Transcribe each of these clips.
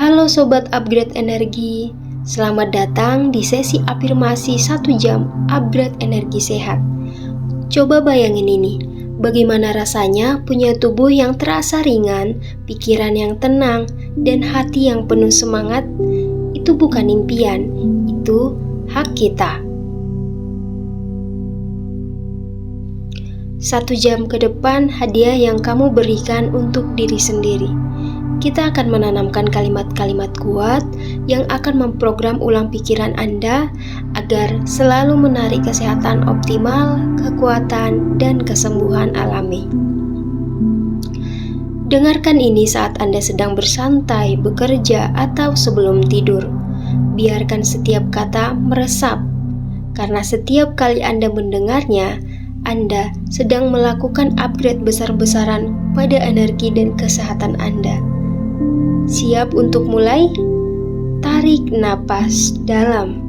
Halo Sobat Upgrade Energi, selamat datang di sesi afirmasi 1 jam upgrade energi sehat. Coba bayangin ini, bagaimana rasanya punya tubuh yang terasa ringan, pikiran yang tenang, dan hati yang penuh semangat. Itu bukan impian, itu hak kita. 1 jam ke depan hadiah yang kamu berikan untuk diri sendiri. Kita akan menanamkan kalimat-kalimat kuat yang akan memprogram ulang pikiran Anda agar selalu menarik kesehatan optimal, kekuatan, dan kesembuhan alami. Dengarkan ini saat Anda sedang bersantai, bekerja, atau sebelum tidur. Biarkan setiap kata meresap, karena setiap kali Anda mendengarnya, Anda sedang melakukan upgrade besar-besaran pada energi dan kesehatan Anda. Siap untuk mulai? Tarik napas dalam.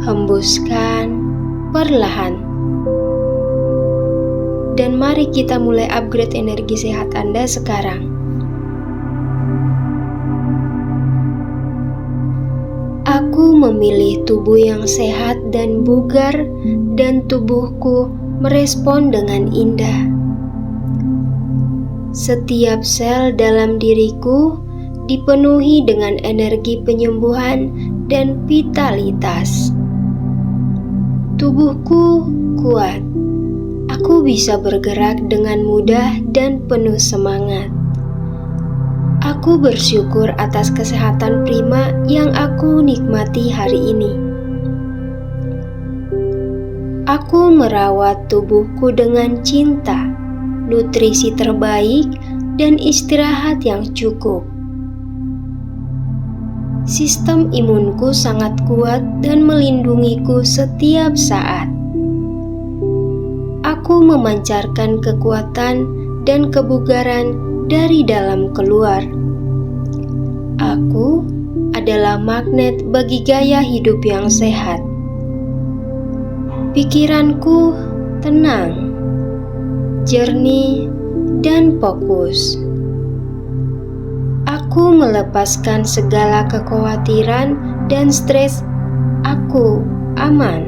Hembuskan perlahan. Dan mari kita mulai upgrade energi sehat Anda sekarang. Aku memilih tubuh yang sehat dan bugar, dan tubuhku merespon dengan indah. Setiap sel dalam diriku dipenuhi dengan energi penyembuhan dan vitalitas. Tubuhku kuat. Aku bisa bergerak dengan mudah dan penuh semangat. Aku bersyukur atas kesehatan prima yang aku nikmati hari ini. Aku merawat tubuhku dengan cinta, nutrisi terbaik, dan istirahat yang cukup. Sistem imunku sangat kuat dan melindungiku setiap saat. Aku memancarkan kekuatan dan kebugaran dari dalam keluar. Aku adalah magnet bagi gaya hidup yang sehat. Pikiranku tenang, jernih, dan fokus. Aku melepaskan segala kekhawatiran dan stres. Aku aman.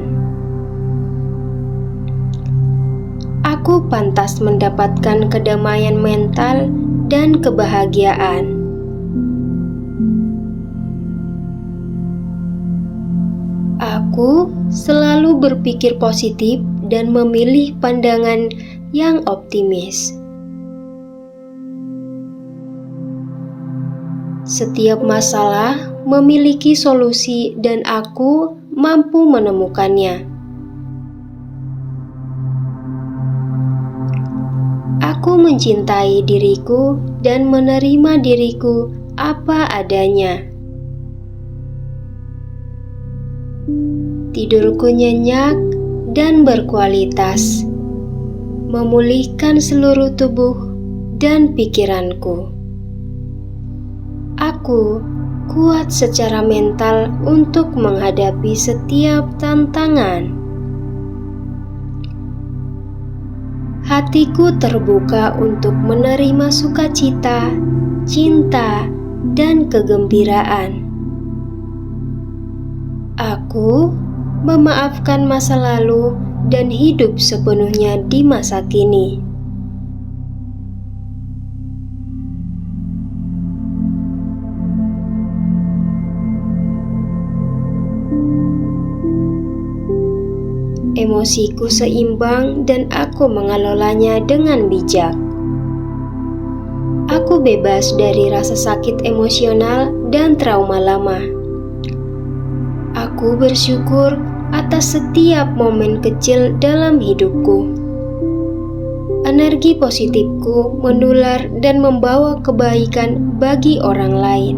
Aku pantas mendapatkan kedamaian mental dan kebahagiaan. Aku selalu berpikir positif dan memilih pandangan yang optimis. Setiap masalah memiliki solusi dan aku mampu menemukannya. Aku mencintai diriku dan menerima diriku apa adanya. Tidurku nyenyak dan berkualitas, memulihkan seluruh tubuh dan pikiranku. Aku kuat secara mental untuk menghadapi setiap tantangan. Hatiku terbuka untuk menerima sukacita, cinta, dan kegembiraan. Aku memaafkan masa lalu dan hidup sepenuhnya di masa kini. Emosiku seimbang dan aku mengelolanya dengan bijak. Aku bebas dari rasa sakit emosional dan trauma lama. Aku bersyukur atas setiap momen kecil dalam hidupku. Energi positifku menular dan membawa kebaikan bagi orang lain.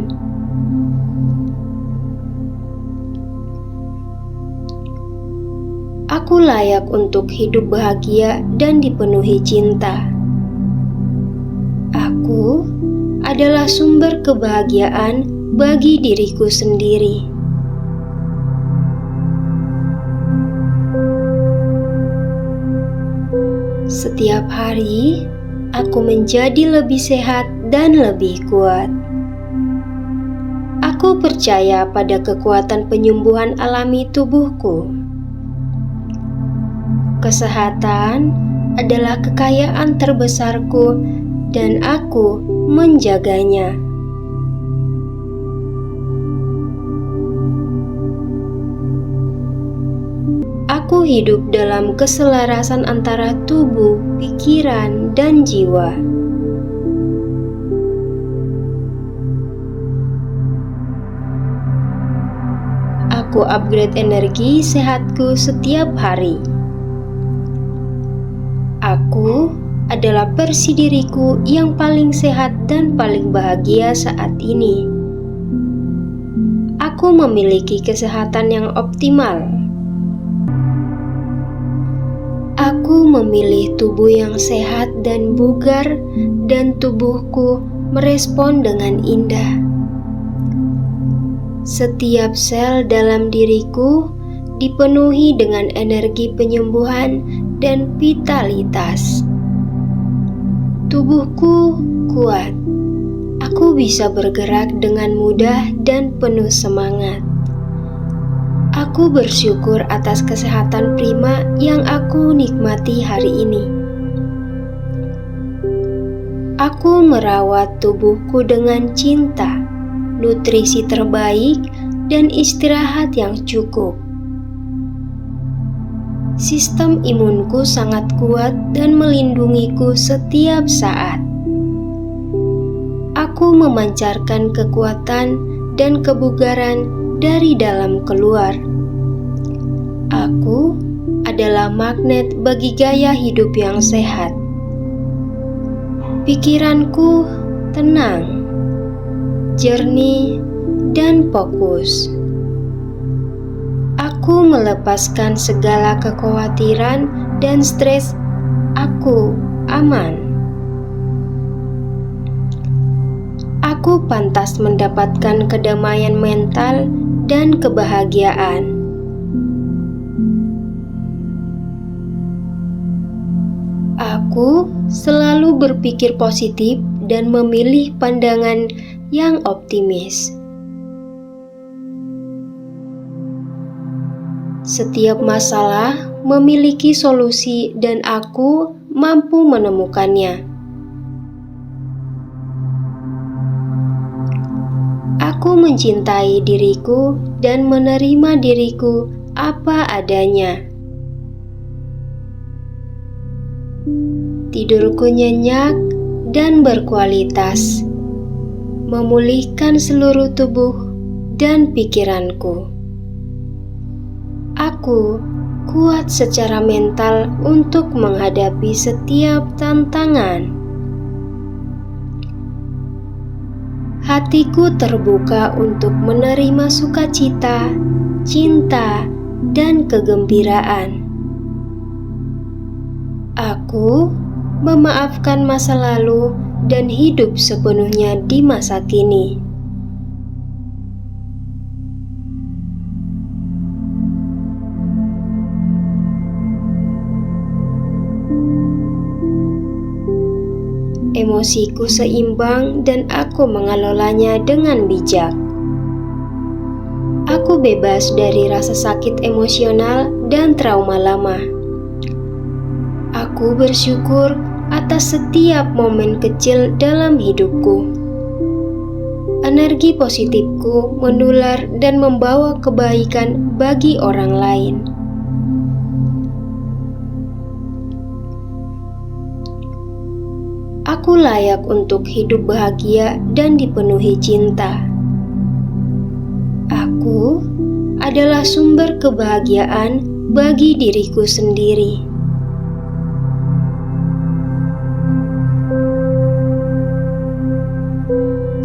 Aku layak untuk hidup bahagia dan dipenuhi cinta. Aku adalah sumber kebahagiaan bagi diriku sendiri. Setiap hari, aku menjadi lebih sehat dan lebih kuat. Aku percaya pada kekuatan penyembuhan alami tubuhku. Kesehatan adalah kekayaan terbesarku dan aku menjaganya. Aku hidup dalam keselarasan antara tubuh, pikiran, dan jiwa. Aku upgrade energi sehatku setiap hari. Aku adalah versi diriku yang paling sehat dan paling bahagia saat ini. Aku memiliki kesehatan yang optimal. Aku memilih tubuh yang sehat dan bugar, dan tubuhku merespon dengan indah. Setiap sel dalam diriku dipenuhi dengan energi penyembuhan dan vitalitas. Tubuhku kuat. Aku bisa bergerak dengan mudah dan penuh semangat. Aku bersyukur atas kesehatan prima yang aku nikmati hari ini. Aku merawat tubuhku dengan cinta, nutrisi terbaik, dan istirahat yang cukup. Sistem imunku sangat kuat dan melindungiku setiap saat. Aku memancarkan kekuatan dan kebugaran dari dalam keluar. Aku adalah magnet bagi gaya hidup yang sehat. Pikiranku tenang, jernih, dan fokus. Aku melepaskan segala kekhawatiran dan stres. Aku aman. Aku pantas mendapatkan kedamaian mental dan kebahagiaan. Aku selalu berpikir positif dan memilih pandangan yang optimis. Setiap masalah memiliki solusi dan aku mampu menemukannya. Aku mencintai diriku dan menerima diriku apa adanya. Tidurku nyenyak dan berkualitas, memulihkan seluruh tubuh dan pikiranku. Aku kuat secara mental untuk menghadapi setiap tantangan. Hatiku terbuka untuk menerima sukacita, cinta, dan kegembiraan. Aku memaafkan masa lalu dan hidup sepenuhnya di masa kini. Emosiku seimbang dan aku mengelolanya dengan bijak. Aku bebas dari rasa sakit emosional dan trauma lama. Aku bersyukur atas setiap momen kecil dalam hidupku. Energi positifku menular dan membawa kebaikan bagi orang lain. Aku layak untuk hidup bahagia dan dipenuhi cinta. Aku adalah sumber kebahagiaan bagi diriku sendiri.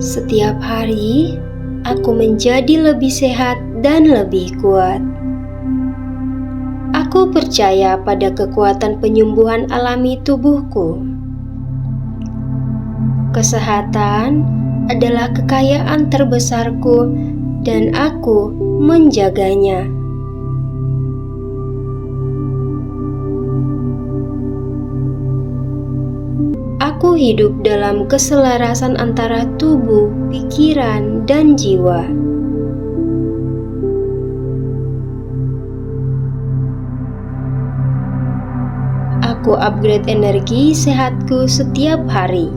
Setiap hari, aku menjadi lebih sehat dan lebih kuat. Aku percaya pada kekuatan penyembuhan alami tubuhku. Kesehatan adalah kekayaan terbesarku dan aku menjaganya. Aku hidup dalam keselarasan antara tubuh, pikiran, dan jiwa. Aku upgrade energi sehatku setiap hari.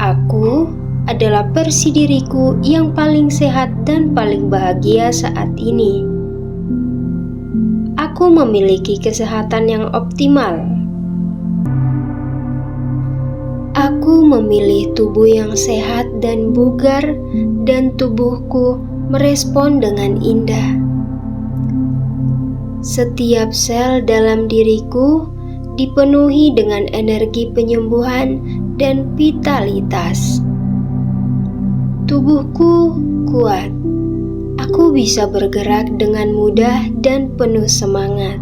Aku adalah versi diriku yang paling sehat dan paling bahagia saat ini. Aku memiliki kesehatan yang optimal. Aku memilih tubuh yang sehat dan bugar, dan tubuhku merespon dengan indah. Setiap sel dalam diriku dipenuhi dengan energi penyembuhan dan vitalitas. Tubuhku kuat. Aku bisa bergerak dengan mudah dan penuh semangat.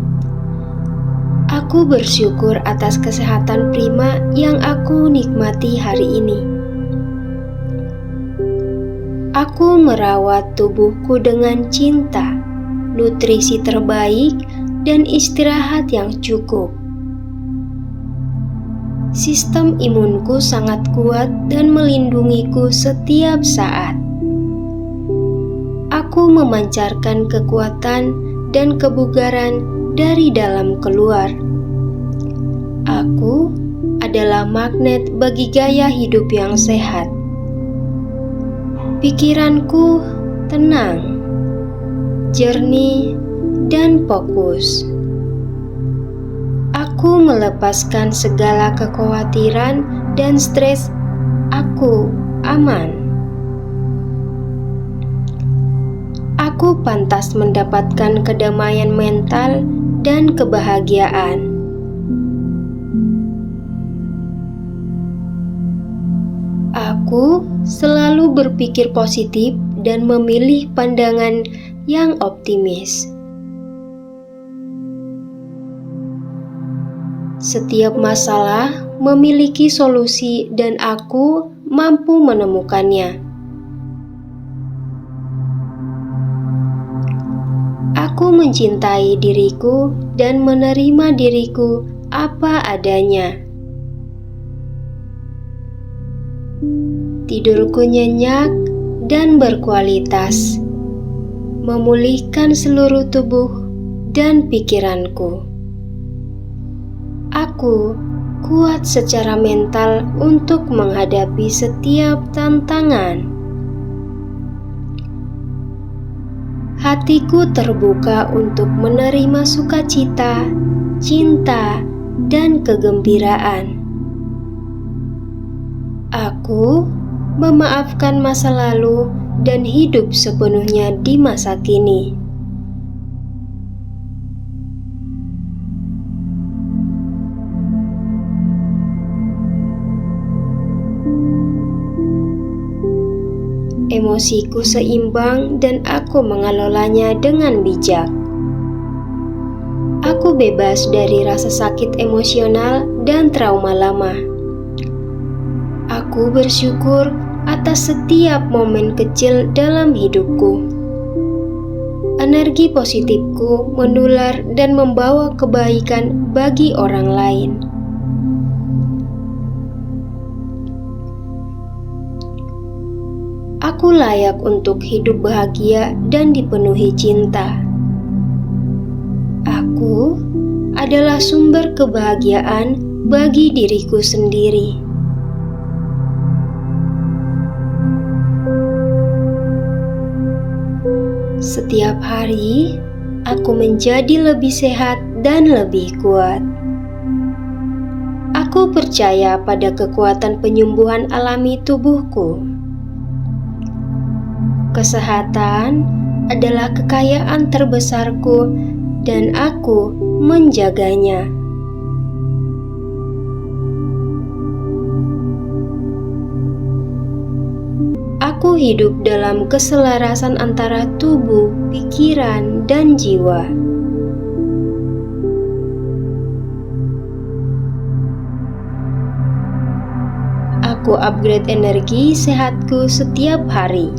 Aku bersyukur atas kesehatan prima yang aku nikmati hari ini. Aku merawat tubuhku dengan cinta, nutrisi terbaik, dan istirahat yang cukup. Sistem imunku sangat kuat dan melindungiku setiap saat. Aku memancarkan kekuatan dan kebugaran dari dalam keluar. Aku adalah magnet bagi gaya hidup yang sehat. Pikiranku tenang, jernih, dan fokus. Aku melepaskan segala kekhawatiran dan stres. Aku aman. Aku pantas mendapatkan kedamaian mental dan kebahagiaan. Aku selalu berpikir positif dan memilih pandangan yang optimis. Setiap masalah memiliki solusi dan aku mampu menemukannya. Aku mencintai diriku dan menerima diriku apa adanya. Tidurku nyenyak dan berkualitas, memulihkan seluruh tubuh dan pikiranku. Aku kuat secara mental untuk menghadapi setiap tantangan. Hatiku terbuka untuk menerima sukacita, cinta, dan kegembiraan. Aku memaafkan masa lalu dan hidup sepenuhnya di masa kini. Emosiku seimbang dan aku mengelolanya dengan bijak. Aku bebas dari rasa sakit emosional dan trauma lama. Aku bersyukur atas setiap momen kecil dalam hidupku. Energi positifku menular dan membawa kebaikan bagi orang lain. Aku layak untuk hidup bahagia dan dipenuhi cinta. Aku adalah sumber kebahagiaan bagi diriku sendiri. Setiap hari, aku menjadi lebih sehat dan lebih kuat. Aku percaya pada kekuatan penyembuhan alami tubuhku. Kesehatan adalah kekayaan terbesarku dan aku menjaganya. Aku hidup dalam keselarasan antara tubuh, pikiran, dan jiwa. Aku upgrade energi sehatku setiap hari.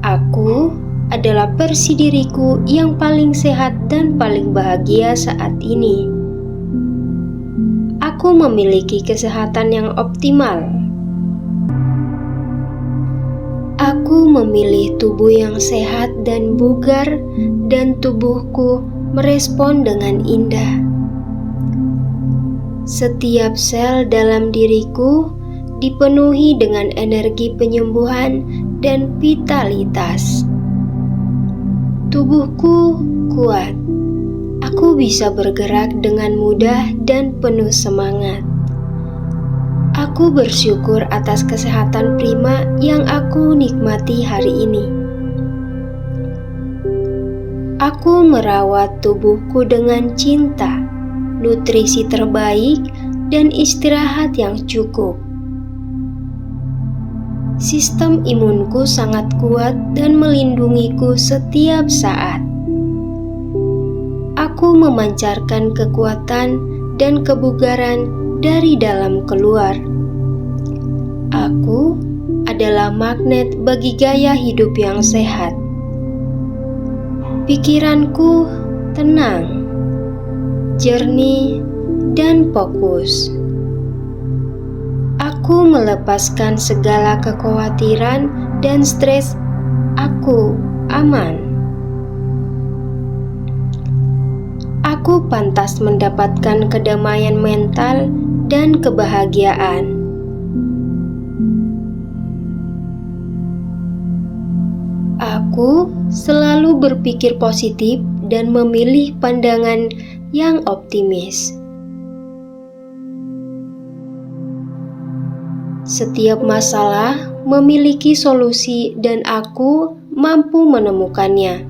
Aku adalah versi diriku yang paling sehat dan paling bahagia saat ini. Aku memiliki kesehatan yang optimal. Aku memilih tubuh yang sehat dan bugar, dan tubuhku merespon dengan indah. Setiap sel dalam diriku dipenuhi dengan energi penyembuhan dan vitalitas. Tubuhku kuat. Aku bisa bergerak dengan mudah dan penuh semangat. Aku bersyukur atas kesehatan prima yang aku nikmati hari ini. Aku merawat tubuhku dengan cinta, nutrisi terbaik, dan istirahat yang cukup. Sistem imunku sangat kuat dan melindungiku setiap saat. Aku memancarkan kekuatan dan kebugaran dari dalam keluar. Aku adalah magnet bagi gaya hidup yang sehat. Pikiranku tenang, jernih, dan fokus. Aku melepaskan segala kekhawatiran dan stres. Aku aman. Aku pantas mendapatkan kedamaian mental dan kebahagiaan. Aku selalu berpikir positif dan memilih pandangan yang optimis. Setiap masalah memiliki solusi dan aku mampu menemukannya.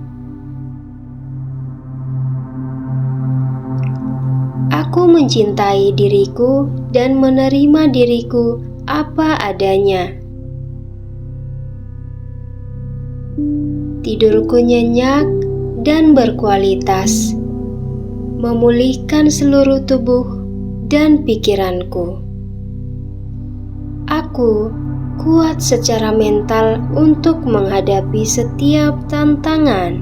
Aku mencintai diriku dan menerima diriku apa adanya. Tidurku nyenyak dan berkualitas, memulihkan seluruh tubuh dan pikiranku. Aku kuat secara mental untuk menghadapi setiap tantangan.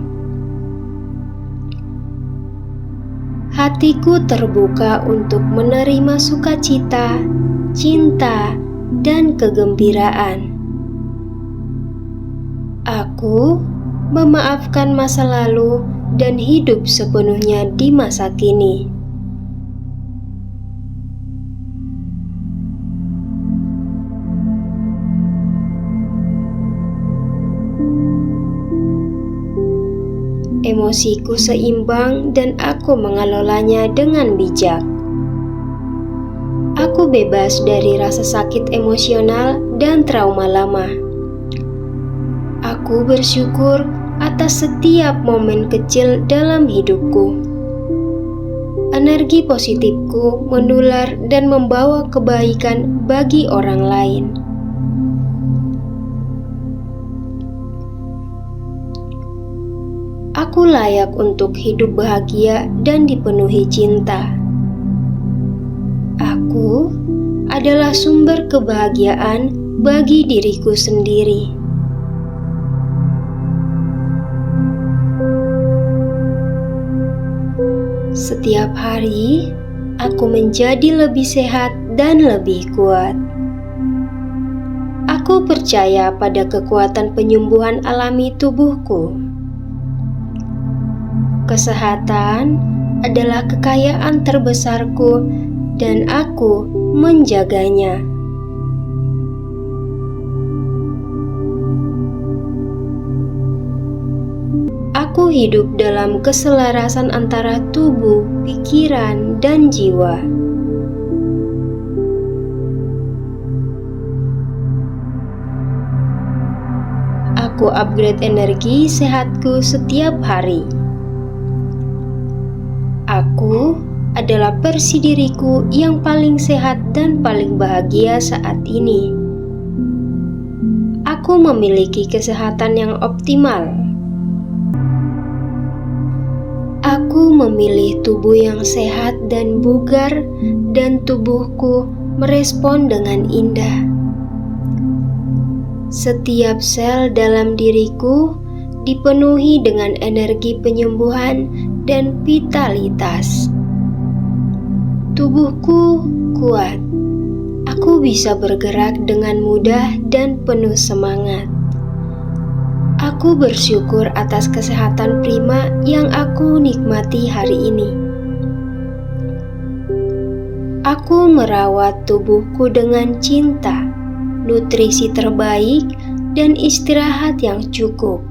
Hatiku terbuka untuk menerima sukacita, cinta, dan kegembiraan. Aku memaafkan masa lalu dan hidup sepenuhnya di masa kini. Emosiku seimbang dan aku mengelolanya dengan bijak. Aku bebas dari rasa sakit emosional dan trauma lama. Aku bersyukur atas setiap momen kecil dalam hidupku. Energi positifku menular dan membawa kebaikan bagi orang lain. Aku layak untuk hidup bahagia dan dipenuhi cinta. Aku adalah sumber kebahagiaan bagi diriku sendiri. Setiap hari, aku menjadi lebih sehat dan lebih kuat. Aku percaya pada kekuatan penyembuhan alami tubuhku. Kesehatan adalah kekayaan terbesarku dan aku menjaganya. Aku hidup dalam keselarasan antara tubuh, pikiran, dan jiwa. Aku upgrade energi sehatku setiap hari. Aku adalah versi diriku yang paling sehat dan paling bahagia saat ini. Aku memiliki kesehatan yang optimal. Aku memilih tubuh yang sehat dan bugar, dan tubuhku merespon dengan indah. Setiap sel dalam diriku dipenuhi dengan energi penyembuhan dan vitalitas. Tubuhku kuat. Aku bisa bergerak dengan mudah dan penuh semangat. Aku bersyukur atas kesehatan prima yang aku nikmati hari ini. Aku merawat tubuhku dengan cinta, nutrisi terbaik, dan istirahat yang cukup.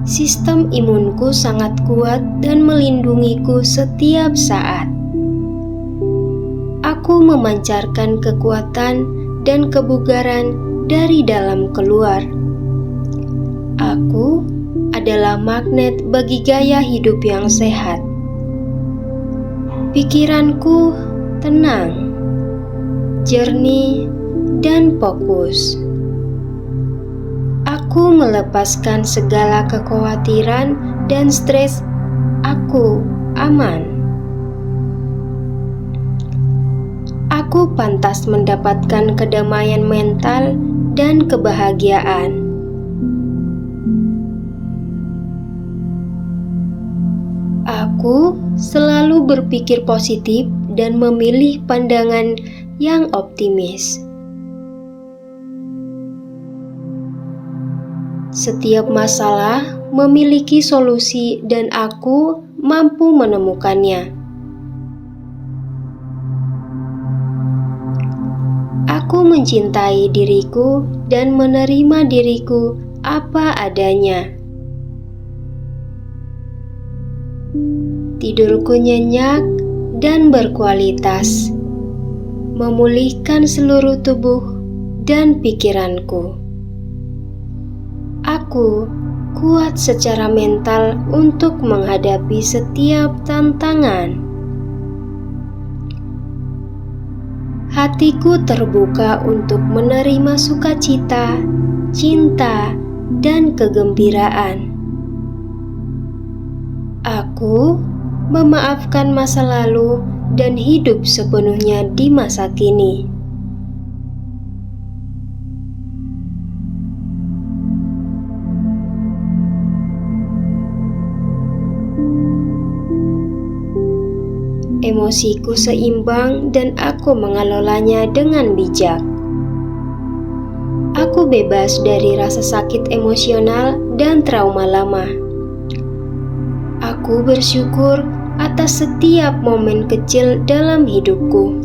Sistem imunku sangat kuat dan melindungiku setiap saat. Aku memancarkan kekuatan dan kebugaran dari dalam keluar. Aku adalah magnet bagi gaya hidup yang sehat. Pikiranku tenang, jernih, dan fokus. Aku melepaskan segala kekhawatiran dan stres. Aku aman. Aku pantas mendapatkan kedamaian mental dan kebahagiaan. Aku selalu berpikir positif dan memilih pandangan yang optimis. Setiap masalah memiliki solusi dan aku mampu menemukannya. Aku mencintai diriku dan menerima diriku apa adanya. Tidurku nyenyak dan berkualitas, memulihkan seluruh tubuh dan pikiranku. Aku kuat secara mental untuk menghadapi setiap tantangan. Hatiku terbuka untuk menerima sukacita, cinta, dan kegembiraan. Aku memaafkan masa lalu dan hidup sepenuhnya di masa kini. Emosiku seimbang dan aku mengelolanya dengan bijak. Aku bebas dari rasa sakit emosional dan trauma lama. Aku bersyukur atas setiap momen kecil dalam hidupku.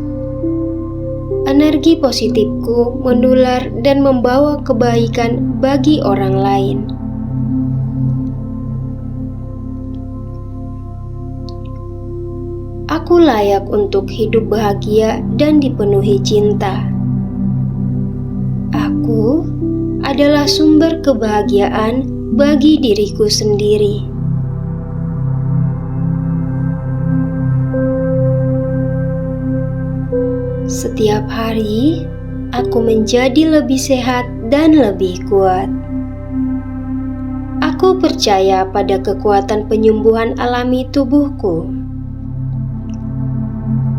Energi positifku menular dan membawa kebaikan bagi orang lain. Aku layak untuk hidup bahagia dan dipenuhi cinta. Aku adalah sumber kebahagiaan bagi diriku sendiri. Setiap hari, aku menjadi lebih sehat dan lebih kuat. Aku percaya pada kekuatan penyembuhan alami tubuhku.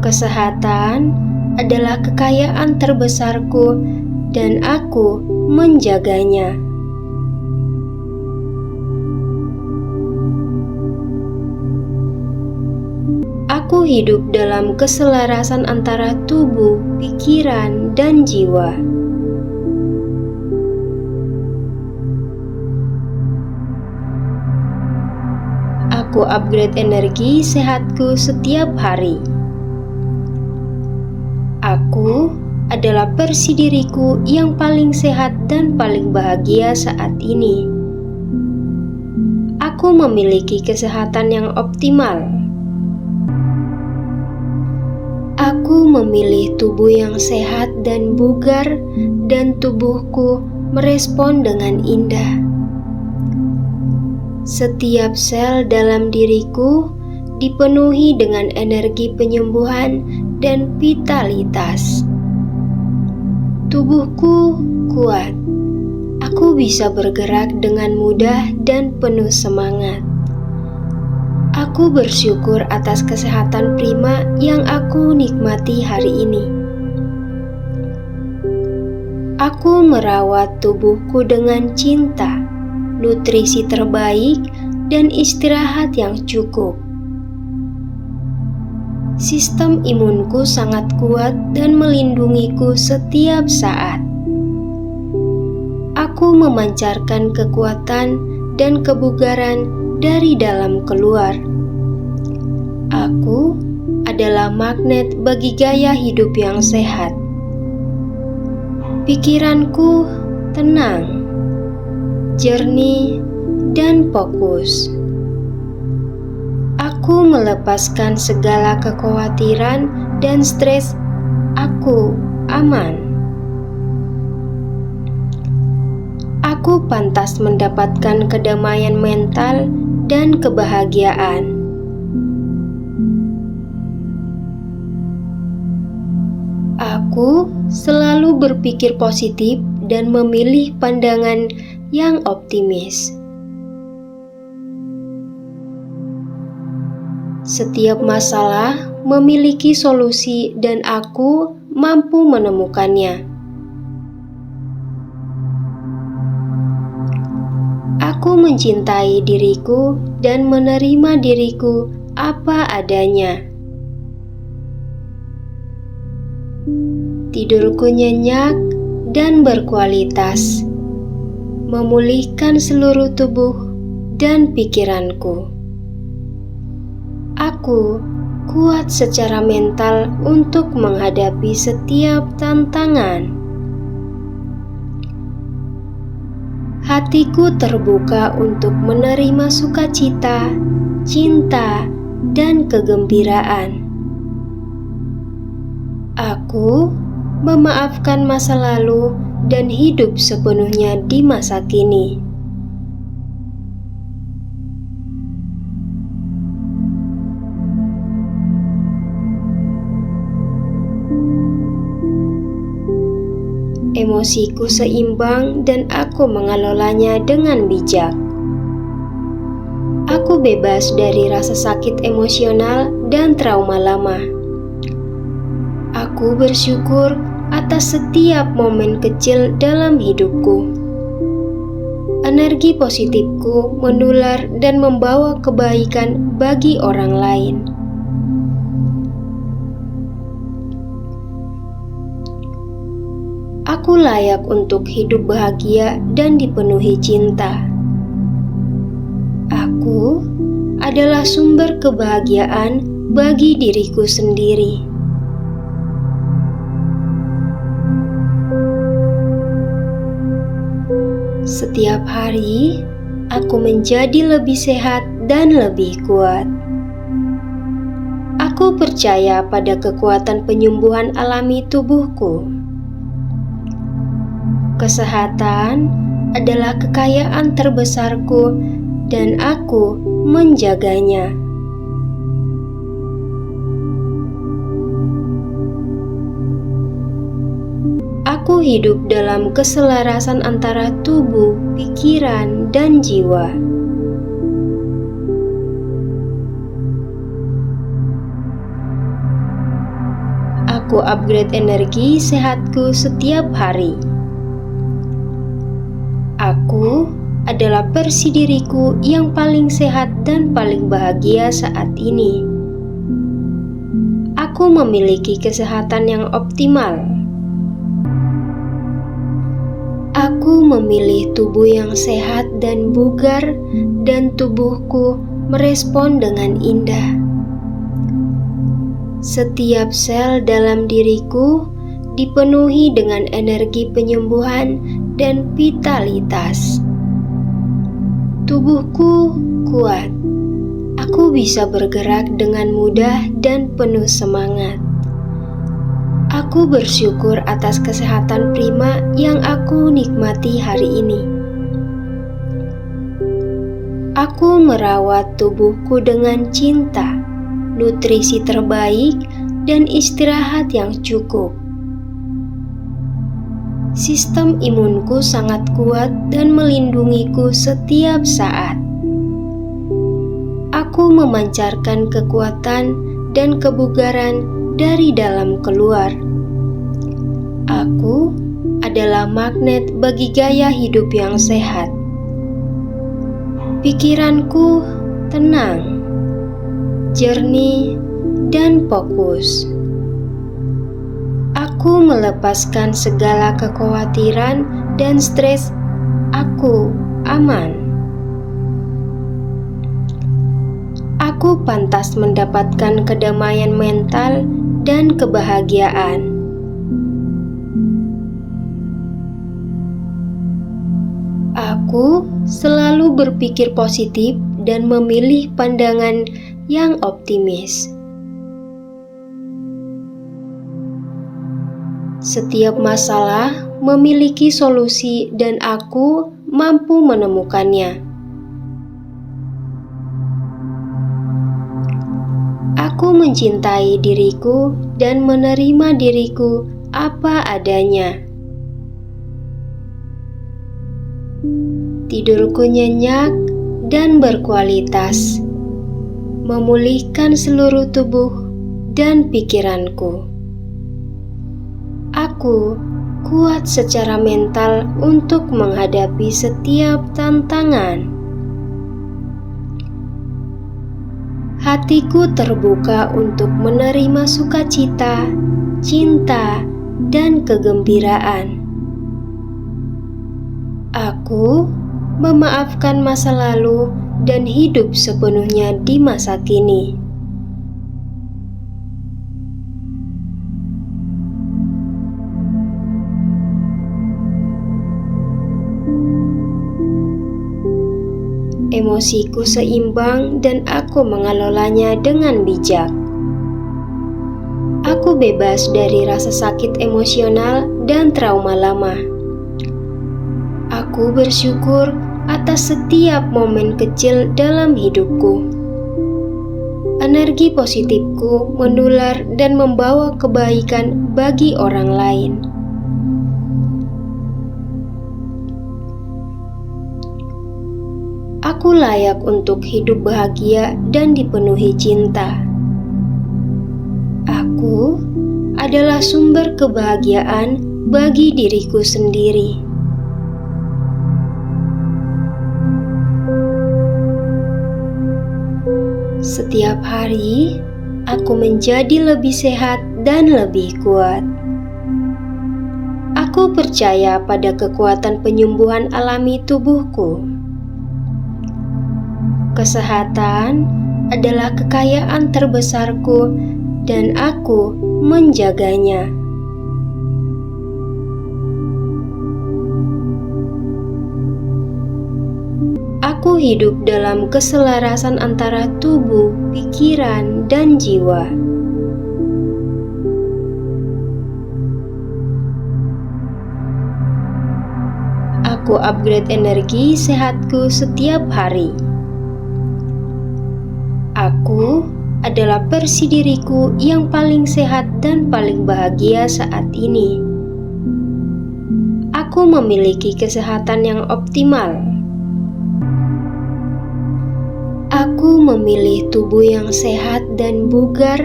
Kesehatan adalah kekayaan terbesarku dan aku menjaganya. Aku hidup dalam keselarasan antara tubuh, pikiran, dan jiwa. Aku upgrade energi sehatku setiap hari. Aku adalah versi diriku yang paling sehat dan paling bahagia saat ini. Aku memiliki kesehatan yang optimal. Aku memilih tubuh yang sehat dan bugar, dan tubuhku merespon dengan indah. Setiap sel dalam diriku dipenuhi dengan energi penyembuhan dan vitalitas. Tubuhku kuat. Aku bisa bergerak dengan mudah dan penuh semangat. Aku bersyukur atas kesehatan prima yang aku nikmati hari ini. Aku merawat tubuhku dengan cinta, nutrisi terbaik, dan istirahat yang cukup. Sistem imunku sangat kuat dan melindungiku setiap saat. Aku memancarkan kekuatan dan kebugaran dari dalam keluar. Aku adalah magnet bagi gaya hidup yang sehat. Pikiranku tenang, jernih, dan fokus. Aku melepaskan segala kekhawatiran dan stres. Aku aman. Aku pantas mendapatkan kedamaian mental dan kebahagiaan. Aku selalu berpikir positif dan memilih pandangan yang optimis. Setiap masalah memiliki solusi dan aku mampu menemukannya. Aku mencintai diriku dan menerima diriku apa adanya. Tidurku nyenyak dan berkualitas, memulihkan seluruh tubuh dan pikiranku. Aku kuat secara mental untuk menghadapi setiap tantangan. Hatiku terbuka untuk menerima sukacita, cinta, dan kegembiraan. Aku memaafkan masa lalu dan hidup sepenuhnya di masa kini. Emosiku seimbang dan aku mengelolanya dengan bijak. Aku bebas dari rasa sakit emosional dan trauma lama. Aku bersyukur atas setiap momen kecil dalam hidupku. Energi positifku menular dan membawa kebaikan bagi orang lain. Aku layak untuk hidup bahagia dan dipenuhi cinta. Aku adalah sumber kebahagiaan bagi diriku sendiri. Setiap hari, aku menjadi lebih sehat dan lebih kuat. Aku percaya pada kekuatan penyembuhan alami tubuhku. Kesehatan adalah kekayaan terbesarku dan aku menjaganya. Aku hidup dalam keselarasan antara tubuh, pikiran, dan jiwa. Aku upgrade energi sehatku setiap hari. Aku adalah versi diriku yang paling sehat dan paling bahagia saat ini. Aku memiliki kesehatan yang optimal. Aku memilih tubuh yang sehat dan bugar, dan tubuhku merespon dengan indah. Setiap sel dalam diriku dipenuhi dengan energi penyembuhan dan vitalitas. Tubuhku kuat. Aku bisa bergerak dengan mudah dan penuh semangat. Aku bersyukur atas kesehatan prima yang aku nikmati hari ini. Aku merawat tubuhku dengan cinta, nutrisi terbaik, dan istirahat yang cukup. Sistem imunku sangat kuat dan melindungiku setiap saat. Aku memancarkan kekuatan dan kebugaran dari dalam keluar. Aku adalah magnet bagi gaya hidup yang sehat. Pikiranku tenang, jernih, dan fokus. Aku melepaskan segala kekhawatiran dan stres. Aku aman. Aku pantas mendapatkan kedamaian mental dan kebahagiaan. Aku selalu berpikir positif dan memilih pandangan yang optimis. Setiap masalah memiliki solusi dan aku mampu menemukannya. Aku mencintai diriku dan menerima diriku apa adanya. Tidurku nyenyak dan berkualitas, memulihkan seluruh tubuh dan pikiranku. Aku kuat secara mental untuk menghadapi setiap tantangan. Hatiku terbuka untuk menerima sukacita, cinta, dan kegembiraan. Aku memaafkan masa lalu dan hidup sepenuhnya di masa kini. Emosiku seimbang dan aku mengelolanya dengan bijak. Aku bebas dari rasa sakit emosional dan trauma lama. Aku bersyukur atas setiap momen kecil dalam hidupku. Energi positifku menular dan membawa kebaikan bagi orang lain. Aku layak untuk hidup bahagia dan dipenuhi cinta. Aku adalah sumber kebahagiaan bagi diriku sendiri. Setiap hari, aku menjadi lebih sehat dan lebih kuat. Aku percaya pada kekuatan penyembuhan alami tubuhku. Kesehatan adalah kekayaan terbesarku dan aku menjaganya. Aku hidup dalam keselarasan antara tubuh, pikiran, dan jiwa. Aku upgrade energi sehatku setiap hari. Aku adalah versi diriku yang paling sehat dan paling bahagia saat ini. Aku memiliki kesehatan yang optimal. Aku memilih tubuh yang sehat dan bugar,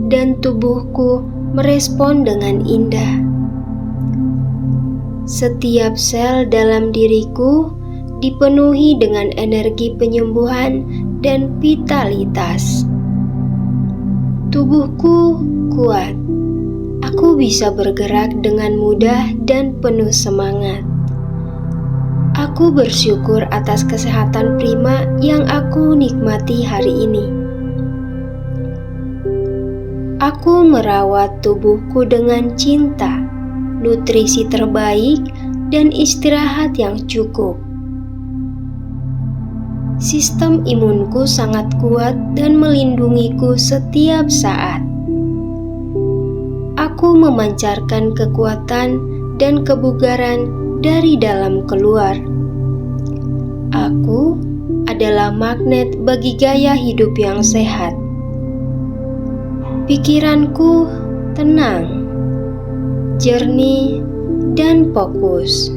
dan tubuhku merespon dengan indah. Setiap sel dalam diriku dipenuhi dengan energi penyembuhan dan vitalitas. Tubuhku kuat. Aku bisa bergerak dengan mudah dan penuh semangat. Aku bersyukur atas kesehatan prima yang aku nikmati hari ini. Aku merawat tubuhku dengan cinta, nutrisi terbaik, dan istirahat yang cukup. Sistem imunku sangat kuat dan melindungiku setiap saat. Aku memancarkan kekuatan dan kebugaran dari dalam keluar. Aku adalah magnet bagi gaya hidup yang sehat. Pikiranku tenang, jernih, dan fokus.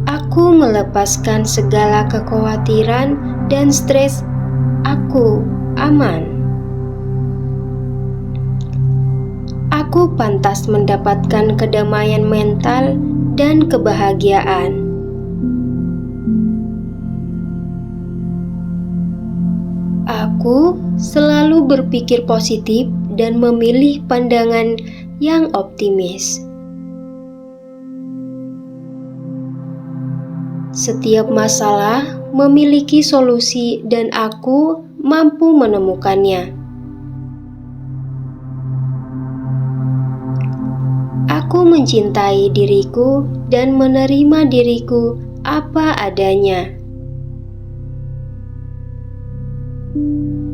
Aku melepaskan segala kekhawatiran dan stres. Aku aman. Aku pantas mendapatkan kedamaian mental dan kebahagiaan. Aku selalu berpikir positif dan memilih pandangan yang optimis. Setiap masalah memiliki solusi dan aku mampu menemukannya. Aku mencintai diriku dan menerima diriku apa adanya.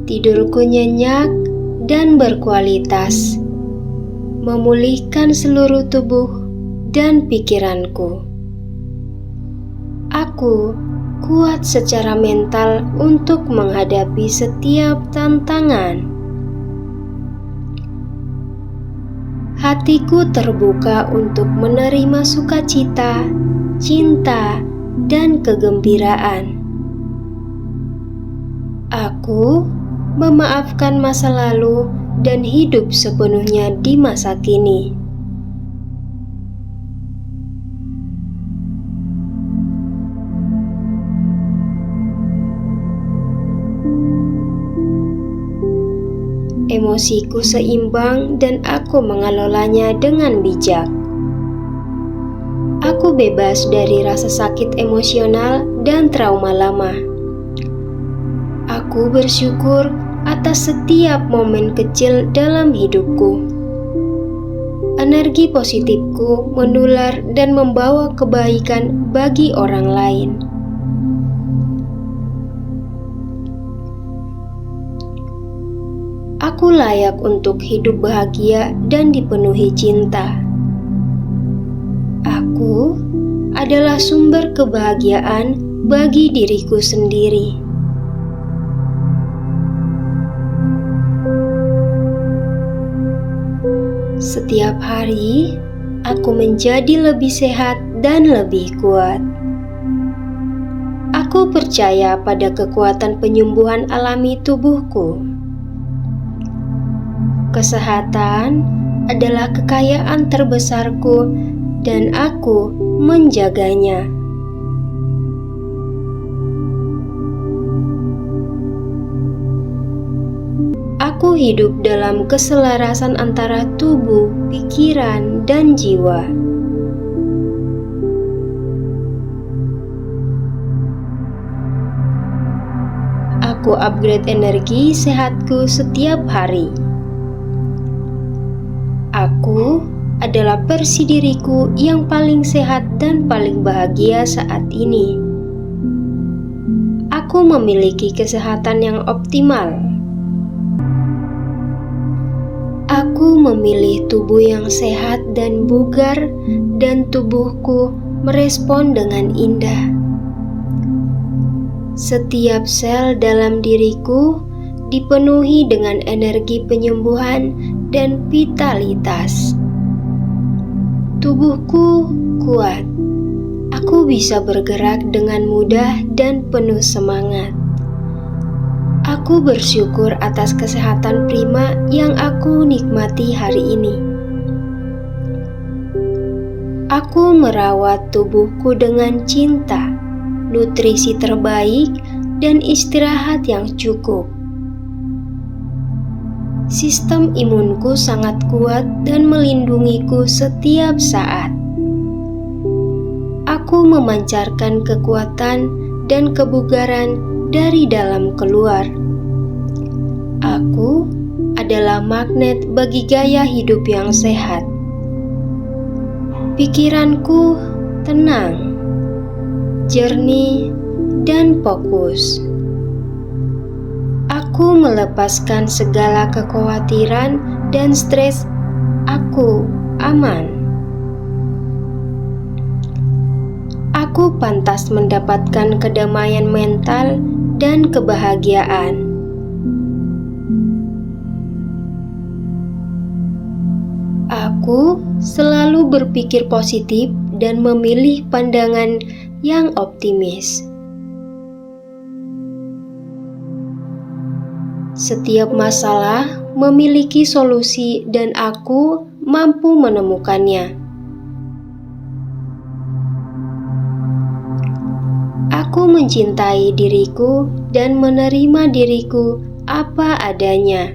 Tidurku nyenyak dan berkualitas, memulihkan seluruh tubuh dan pikiranku. Aku kuat secara mental untuk menghadapi setiap tantangan. Hatiku terbuka untuk menerima sukacita, cinta, dan kegembiraan. Aku memaafkan masa lalu dan hidup sepenuhnya di masa kini. Emosiku seimbang dan aku mengelolanya dengan bijak. Aku bebas dari rasa sakit emosional dan trauma lama. Aku bersyukur atas setiap momen kecil dalam hidupku. Energi positifku menular dan membawa kebaikan bagi orang lain. Aku layak untuk hidup bahagia dan dipenuhi cinta. Aku adalah sumber kebahagiaan bagi diriku sendiri. Setiap hari, aku menjadi lebih sehat dan lebih kuat. Aku percaya pada kekuatan penyembuhan alami tubuhku. Kesehatan adalah kekayaan terbesarku dan aku menjaganya. Aku hidup dalam keselarasan antara tubuh, pikiran, dan jiwa. Aku upgrade energi sehatku setiap hari. Aku adalah versi diriku yang paling sehat dan paling bahagia saat ini. Aku memiliki kesehatan yang optimal. Aku memilih tubuh yang sehat dan bugar, dan tubuhku merespon dengan indah. Setiap sel dalam diriku dipenuhi dengan energi penyembuhan dan vitalitas. Tubuhku kuat. Aku bisa bergerak dengan mudah dan penuh semangat. Aku bersyukur atas kesehatan prima yang aku nikmati hari ini. Aku merawat tubuhku dengan cinta, nutrisi terbaik, dan istirahat yang cukup. Sistem imunku sangat kuat dan melindungiku setiap saat. Aku memancarkan kekuatan dan kebugaran dari dalam keluar. Aku adalah magnet bagi gaya hidup yang sehat. Pikiranku tenang, jernih, dan fokus. Aku melepaskan segala kekhawatiran dan stres. Aku aman. Aku pantas mendapatkan kedamaian mental dan kebahagiaan. Aku selalu berpikir positif dan memilih pandangan yang optimis. Setiap masalah memiliki solusi dan aku mampu menemukannya. Aku mencintai diriku dan menerima diriku apa adanya.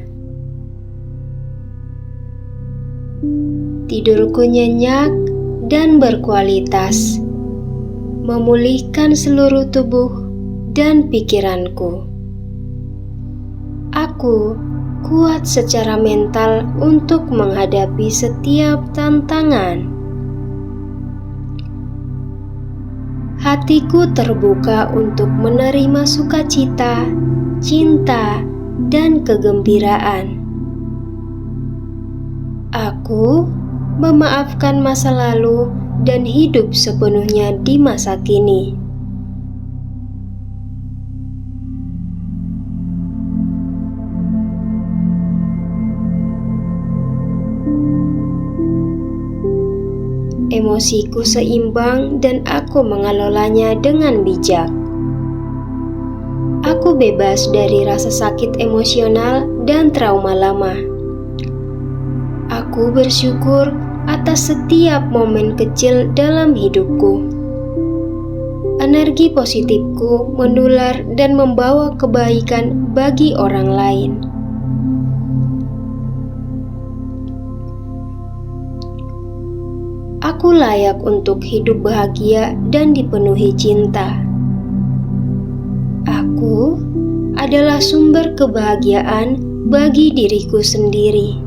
Tidurku nyenyak dan berkualitas, memulihkan seluruh tubuh dan pikiranku. Aku kuat secara mental untuk menghadapi setiap tantangan. Hatiku terbuka untuk menerima sukacita, cinta, dan kegembiraan. Aku memaafkan masa lalu dan hidup sepenuhnya di masa kini. Emosiku seimbang dan aku mengelolanya dengan bijak. Aku bebas dari rasa sakit emosional dan trauma lama. Aku bersyukur atas setiap momen kecil dalam hidupku. Energi positifku menular dan membawa kebaikan bagi orang lain. Aku layak untuk hidup bahagia dan dipenuhi cinta. Aku adalah sumber kebahagiaan bagi diriku sendiri.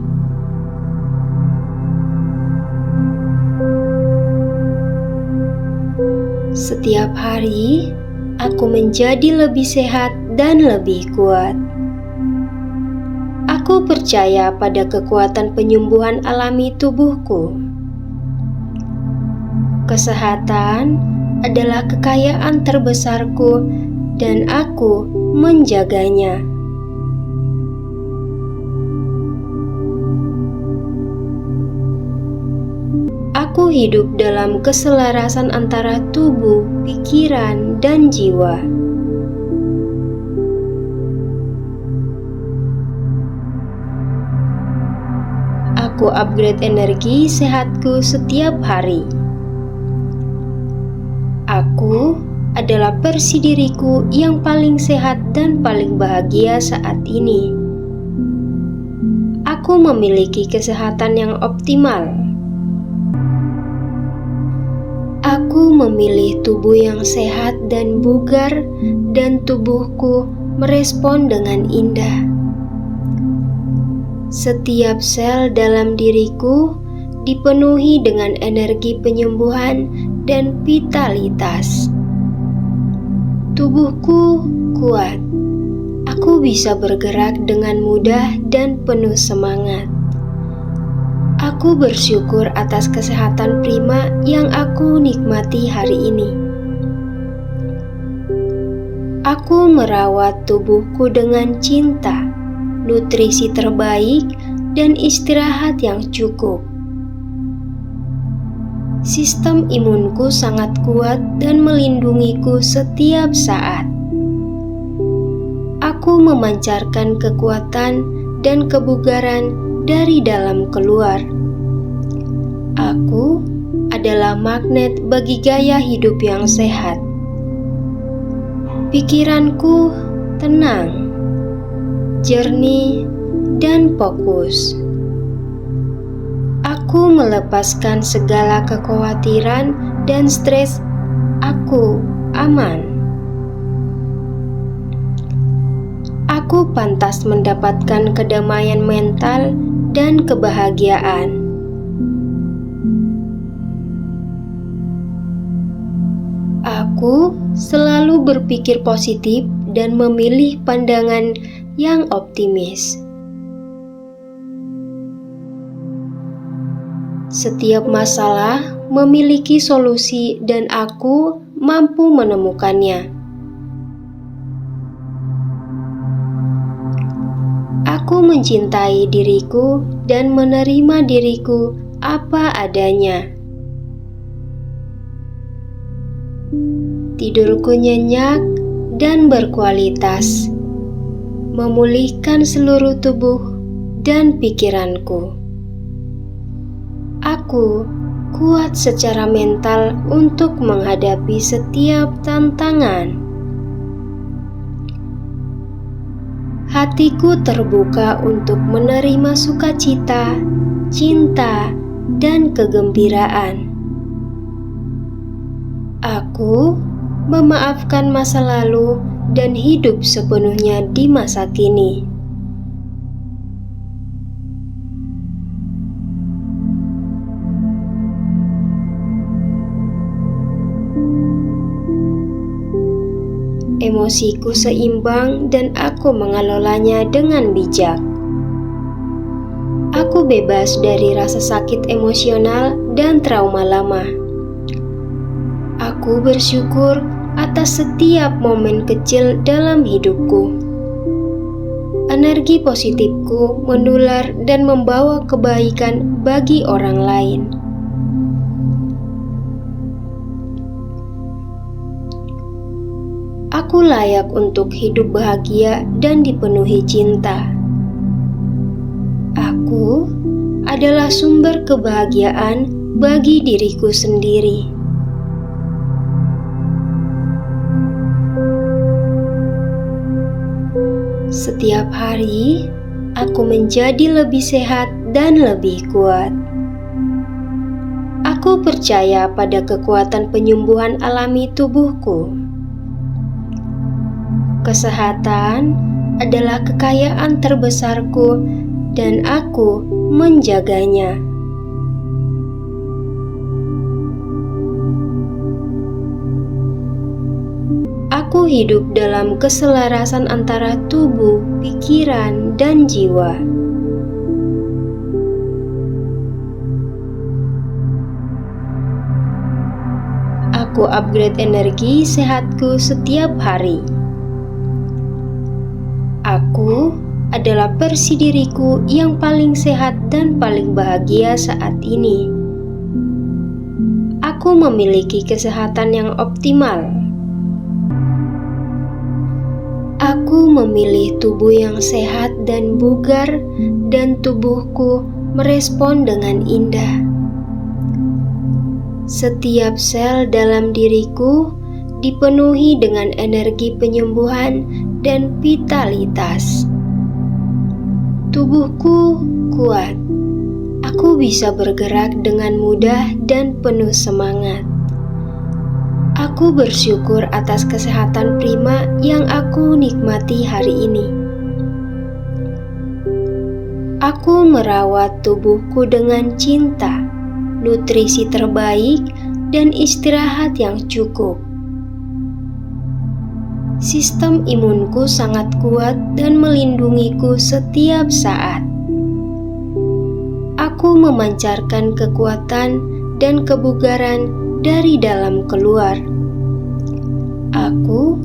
Setiap hari, aku menjadi lebih sehat dan lebih kuat. Aku percaya pada kekuatan penyembuhan alami tubuhku. Kesehatan adalah kekayaan terbesarku dan aku menjaganya. Aku hidup dalam keselarasan antara tubuh, pikiran, dan jiwa. Aku upgrade energi sehatku setiap hari. Aku adalah versi diriku yang paling sehat dan paling bahagia saat ini. Aku memiliki kesehatan yang optimal. Aku memilih tubuh yang sehat dan bugar, dan tubuhku merespon dengan indah. Setiap sel dalam diriku dipenuhi dengan energi penyembuhan dan vitalitas. Tubuhku kuat. Aku bisa bergerak dengan mudah dan penuh semangat. Aku bersyukur atas kesehatan prima yang aku nikmati hari ini. Aku merawat tubuhku dengan cinta, nutrisi terbaik, dan istirahat yang cukup. Sistem imunku sangat kuat dan melindungiku setiap saat. Aku memancarkan kekuatan dan kebugaran dari dalam keluar. Aku adalah magnet bagi gaya hidup yang sehat. Pikiranku tenang, jernih, dan fokus. Aku melepaskan segala kekhawatiran dan stres. Aku aman. Aku pantas mendapatkan kedamaian mental dan kebahagiaan. Aku selalu berpikir positif dan memilih pandangan yang optimis. Setiap masalah memiliki solusi dan aku mampu menemukannya. Aku mencintai diriku dan menerima diriku apa adanya. Tidurku nyenyak dan berkualitas, memulihkan seluruh tubuh dan pikiranku. Aku kuat secara mental untuk menghadapi setiap tantangan. Hatiku terbuka untuk menerima sukacita, cinta, dan kegembiraan. Aku memaafkan masa lalu dan hidup sepenuhnya di masa kini. Emosiku seimbang dan aku mengelolanya dengan bijak. Aku bebas dari rasa sakit emosional dan trauma lama. Aku bersyukur atas setiap momen kecil dalam hidupku. Energi positifku menular dan membawa kebaikan bagi orang lain. Aku layak untuk hidup bahagia dan dipenuhi cinta. Aku adalah sumber kebahagiaan bagi diriku sendiri. Setiap hari, aku menjadi lebih sehat dan lebih kuat. Aku percaya pada kekuatan penyembuhan alami tubuhku. Kesehatan adalah kekayaan terbesarku dan aku menjaganya. Aku hidup dalam keselarasan antara tubuh, pikiran, dan jiwa. Aku upgrade energi sehatku setiap hari. Aku adalah versi diriku yang paling sehat dan paling bahagia saat ini. Aku memiliki kesehatan yang optimal. Aku memilih tubuh yang sehat dan bugar, dan tubuhku merespon dengan indah. Setiap sel dalam diriku dipenuhi dengan energi penyembuhan dan vitalitas. Tubuhku kuat. Aku bisa bergerak dengan mudah dan penuh semangat. Aku bersyukur atas kesehatan prima yang aku nikmati hari ini. Aku merawat tubuhku dengan cinta, nutrisi terbaik, dan istirahat yang cukup. Sistem imunku sangat kuat dan melindungiku setiap saat. Aku memancarkan kekuatan dan kebugaran dari dalam keluar. Aku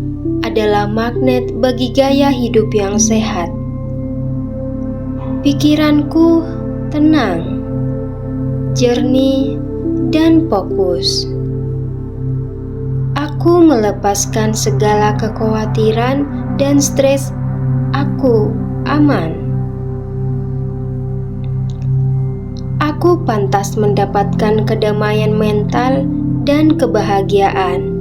adalah magnet bagi gaya hidup yang sehat. Pikiranku tenang, jernih, dan fokus. Aku melepaskan segala kekhawatiran dan stres. Aku aman. Aku pantas mendapatkan kedamaian mental dan kebahagiaan.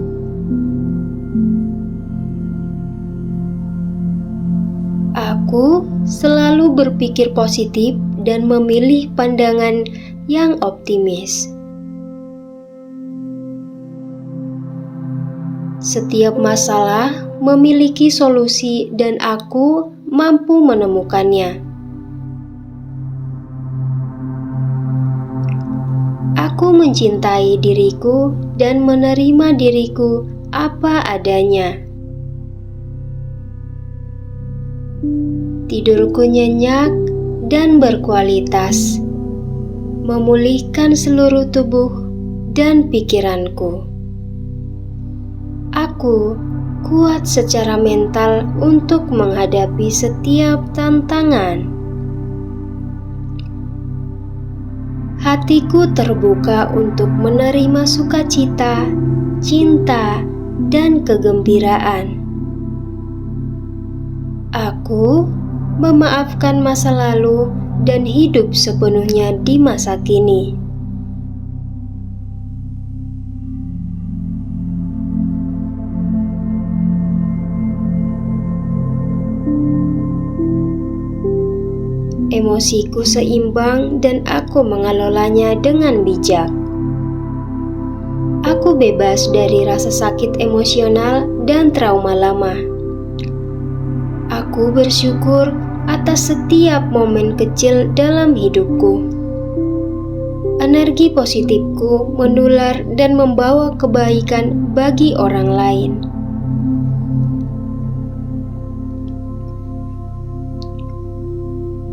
Aku selalu berpikir positif dan memilih pandangan yang optimis. Setiap masalah memiliki solusi dan aku mampu menemukannya. Aku mencintai diriku dan menerima diriku apa adanya. Tidurku nyenyak dan berkualitas, memulihkan seluruh tubuh dan pikiranku. Aku kuat secara mental untuk menghadapi setiap tantangan. Hatiku terbuka untuk menerima sukacita, cinta, dan kegembiraan. Aku memaafkan masa lalu dan hidup sepenuhnya di masa kini. Emosiku seimbang dan aku mengelolanya dengan bijak. Aku bebas dari rasa sakit emosional dan trauma lama. Aku bersyukur atas setiap momen kecil dalam hidupku. Energi positifku menular dan membawa kebaikan bagi orang lain.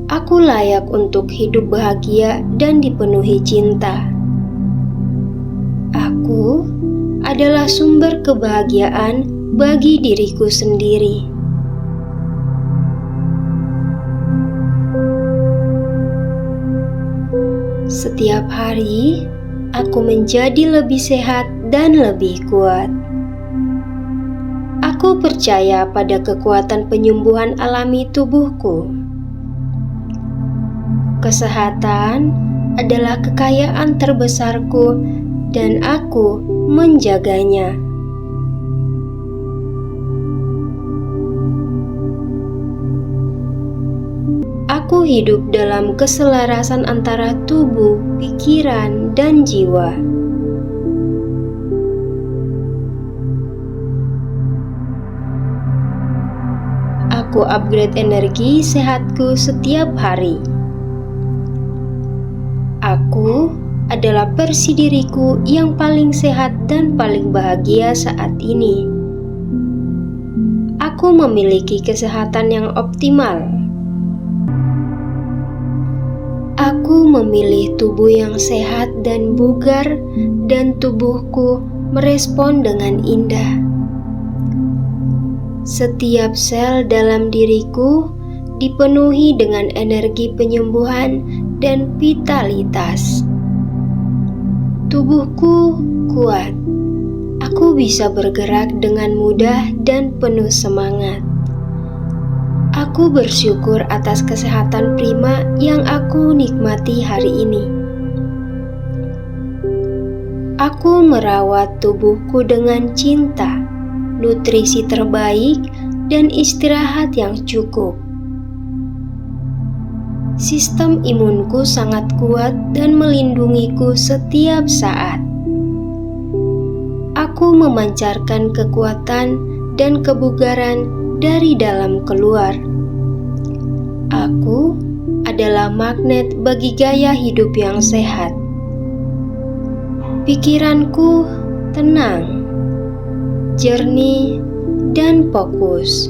Aku layak untuk hidup bahagia dan dipenuhi cinta. Aku adalah sumber kebahagiaan bagi diriku sendiri. Setiap hari, aku menjadi lebih sehat dan lebih kuat. Aku percaya pada kekuatan penyembuhan alami tubuhku. Kesehatan adalah kekayaan terbesarku dan aku menjaganya. Aku hidup dalam keselarasan antara tubuh, pikiran, dan jiwa. Aku upgrade energi sehatku setiap hari. Aku adalah versi diriku yang paling sehat dan paling bahagia saat ini. Aku memiliki kesehatan yang optimal. Aku memilih tubuh yang sehat dan bugar, dan tubuhku merespon dengan indah. Setiap sel dalam diriku dipenuhi dengan energi penyembuhan dan vitalitas. Tubuhku kuat. Aku bisa bergerak dengan mudah dan penuh semangat. Aku bersyukur atas kesehatan prima yang aku nikmati hari ini. Aku merawat tubuhku dengan cinta, nutrisi terbaik, dan istirahat yang cukup. Sistem imunku sangat kuat dan melindungiku setiap saat. Aku memancarkan kekuatan dan kebugaran dari dalam keluar. Aku adalah magnet bagi gaya hidup yang sehat. Pikiranku tenang, jernih, dan fokus.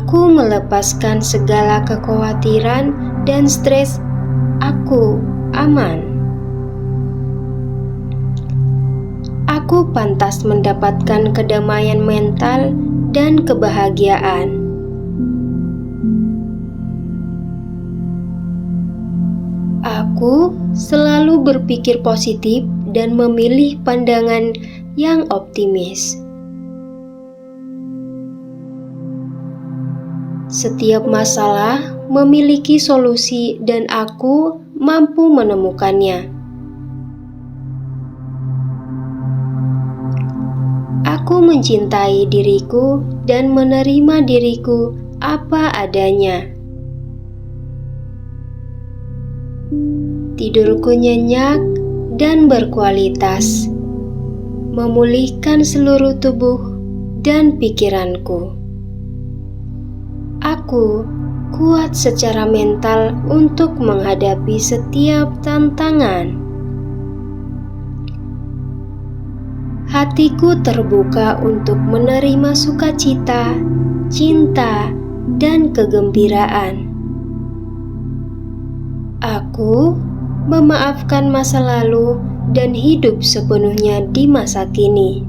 Aku melepaskan segala kekhawatiran dan stres. Aku aman. Aku pantas mendapatkan kedamaian mental dan kebahagiaan. Aku selalu berpikir positif dan memilih pandangan yang optimis. Setiap masalah memiliki solusi dan aku mampu menemukannya. Aku mencintai diriku dan menerima diriku apa adanya. Tidurku nyenyak dan berkualitas, memulihkan seluruh tubuh dan pikiranku. Aku kuat secara mental untuk menghadapi setiap tantangan. Hatiku terbuka untuk menerima sukacita, cinta, dan kegembiraan. Aku memaafkan masa lalu dan hidup sepenuhnya di masa kini.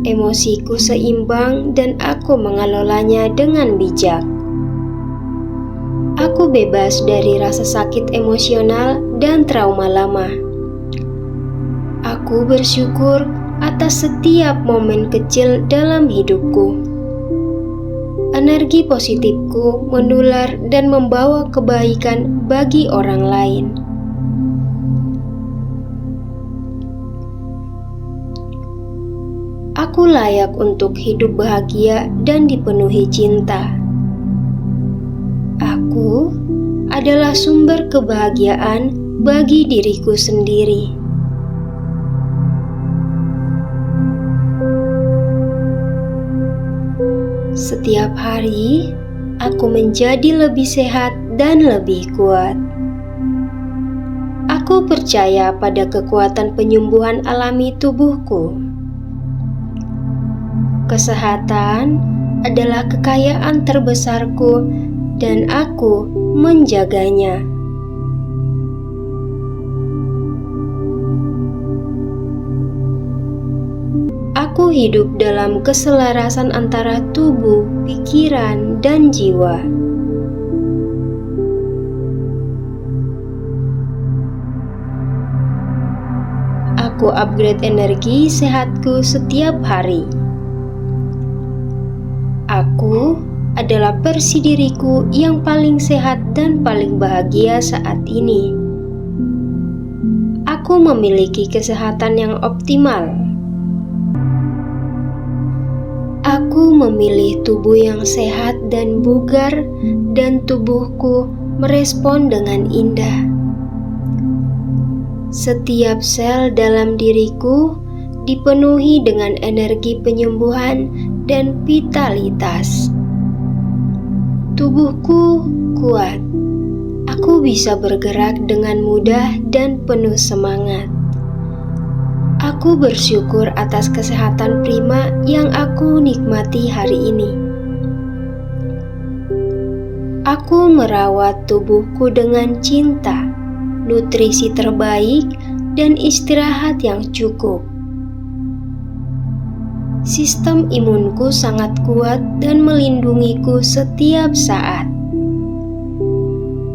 Emosiku seimbang dan aku mengelolanya dengan bijak. Aku bebas dari rasa sakit emosional dan trauma lama. Aku bersyukur atas setiap momen kecil dalam hidupku. Energi positifku menular dan membawa kebaikan bagi orang lain. Aku layak untuk hidup bahagia dan dipenuhi cinta. Aku adalah sumber kebahagiaan bagi diriku sendiri. Setiap hari, aku menjadi lebih sehat dan lebih kuat. Aku percaya pada kekuatan penyembuhan alami tubuhku. Kesehatan adalah kekayaan terbesarku dan aku menjaganya. Aku hidup dalam keselarasan antara tubuh, pikiran, dan jiwa. Aku upgrade energi sehatku setiap hari. Aku adalah versi diriku yang paling sehat dan paling bahagia saat ini. Aku memiliki kesehatan yang optimal. Aku memilih tubuh yang sehat dan bugar, dan tubuhku merespon dengan indah. Setiap sel dalam diriku dipenuhi dengan energi penyembuhan dan vitalitas. Tubuhku kuat. Aku bisa bergerak dengan mudah dan penuh semangat. Aku bersyukur atas kesehatan prima yang aku nikmati hari ini. Aku merawat tubuhku dengan cinta, nutrisi terbaik, dan istirahat yang cukup. Sistem imunku sangat kuat dan melindungiku setiap saat.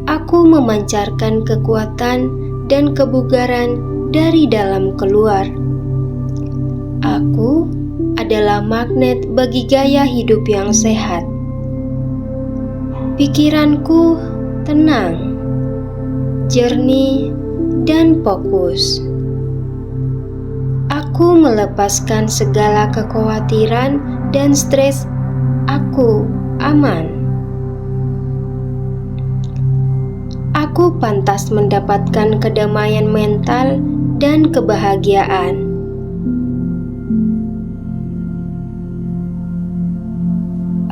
Aku memancarkan kekuatan dan kebugaran dari dalam keluar. Aku adalah magnet bagi gaya hidup yang sehat. Pikiranku tenang, jernih, dan fokus. Aku melepaskan segala kekhawatiran dan stres. Aku aman. Aku pantas mendapatkan kedamaian mental dan kebahagiaan.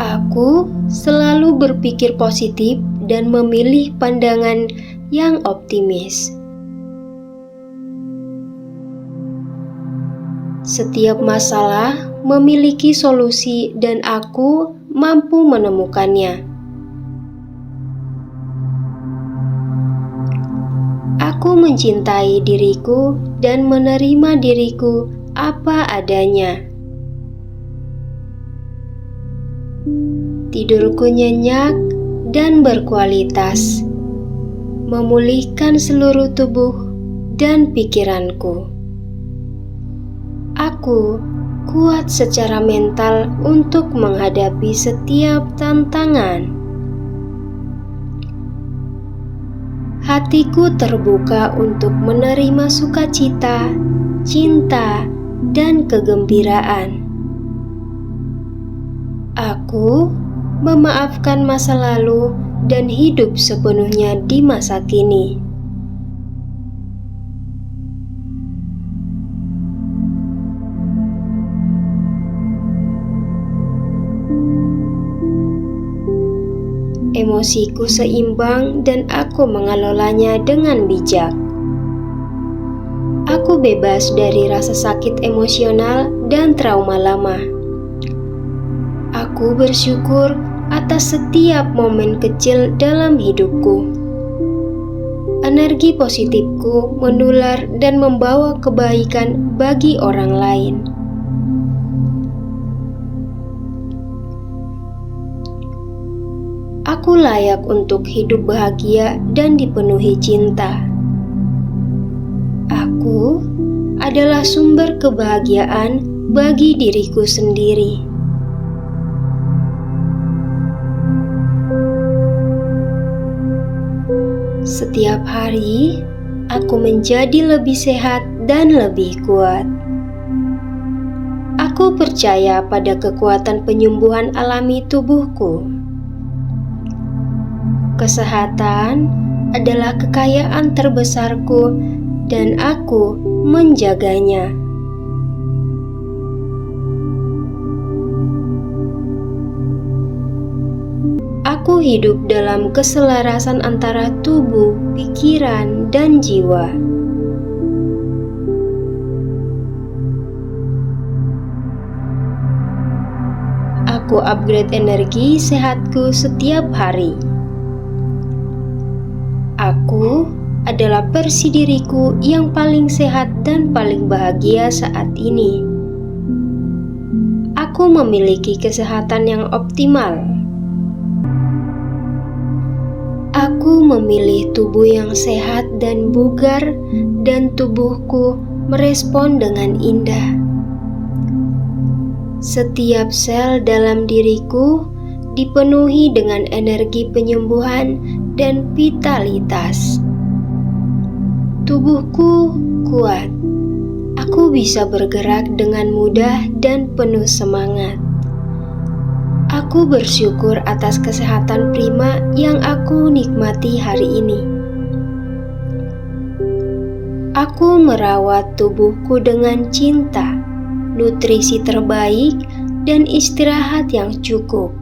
Aku selalu berpikir positif dan memilih pandangan yang optimis. Setiap masalah memiliki solusi dan aku mampu menemukannya. Aku mencintai diriku dan menerima diriku apa adanya. Tidurku nyenyak dan berkualitas, memulihkan seluruh tubuh dan pikiranku. Aku kuat secara mental untuk menghadapi setiap tantangan. Hatiku terbuka untuk menerima sukacita, cinta, dan kegembiraan. Aku memaafkan masa lalu dan hidup sepenuhnya di masa kini. Emosiku seimbang dan aku mengelolanya dengan bijak. Aku bebas dari rasa sakit emosional dan trauma lama. Aku bersyukur atas setiap momen kecil dalam hidupku. Energi positifku menular dan membawa kebaikan bagi orang lain. Aku layak untuk hidup bahagia dan dipenuhi cinta. Aku adalah sumber kebahagiaan bagi diriku sendiri. Setiap hari, aku menjadi lebih sehat dan lebih kuat. Aku percaya pada kekuatan penyembuhan alami tubuhku. Kesehatan adalah kekayaan terbesarku dan aku menjaganya. Aku hidup dalam keselarasan antara tubuh, pikiran, dan jiwa. Aku upgrade energi sehatku setiap hari. Aku adalah versi diriku yang paling sehat dan paling bahagia saat ini. Aku memiliki kesehatan yang optimal. Aku memilih tubuh yang sehat dan bugar, dan tubuhku merespon dengan indah. Setiap sel dalam diriku dipenuhi dengan energi penyembuhan dan vitalitas. Tubuhku kuat. Aku bisa bergerak dengan mudah dan penuh semangat. Aku bersyukur atas kesehatan prima yang aku nikmati hari ini. Aku merawat tubuhku dengan cinta, nutrisi terbaik, dan istirahat yang cukup.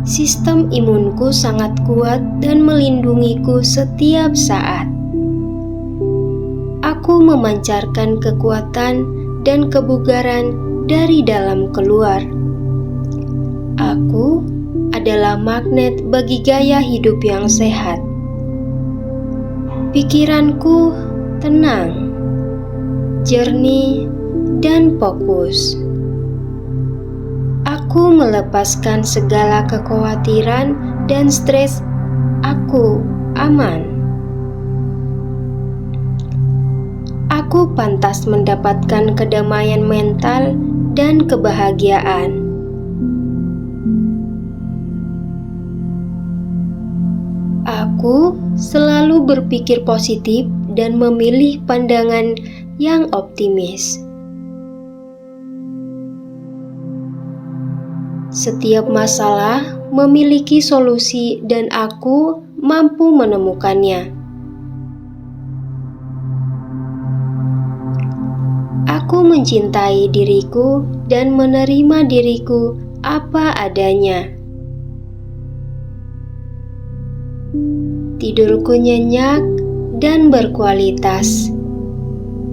Sistem imunku sangat kuat dan melindungiku setiap saat. Aku memancarkan kekuatan dan kebugaran dari dalam keluar. Aku adalah magnet bagi gaya hidup yang sehat. Pikiranku tenang, jernih, dan fokus. Aku melepaskan segala kekhawatiran dan stres. Aku aman. Aku pantas mendapatkan kedamaian mental dan kebahagiaan. Aku selalu berpikir positif dan memilih pandangan yang optimis. Setiap masalah memiliki solusi dan aku mampu menemukannya. Aku mencintai diriku dan menerima diriku apa adanya. Tidurku nyenyak dan berkualitas,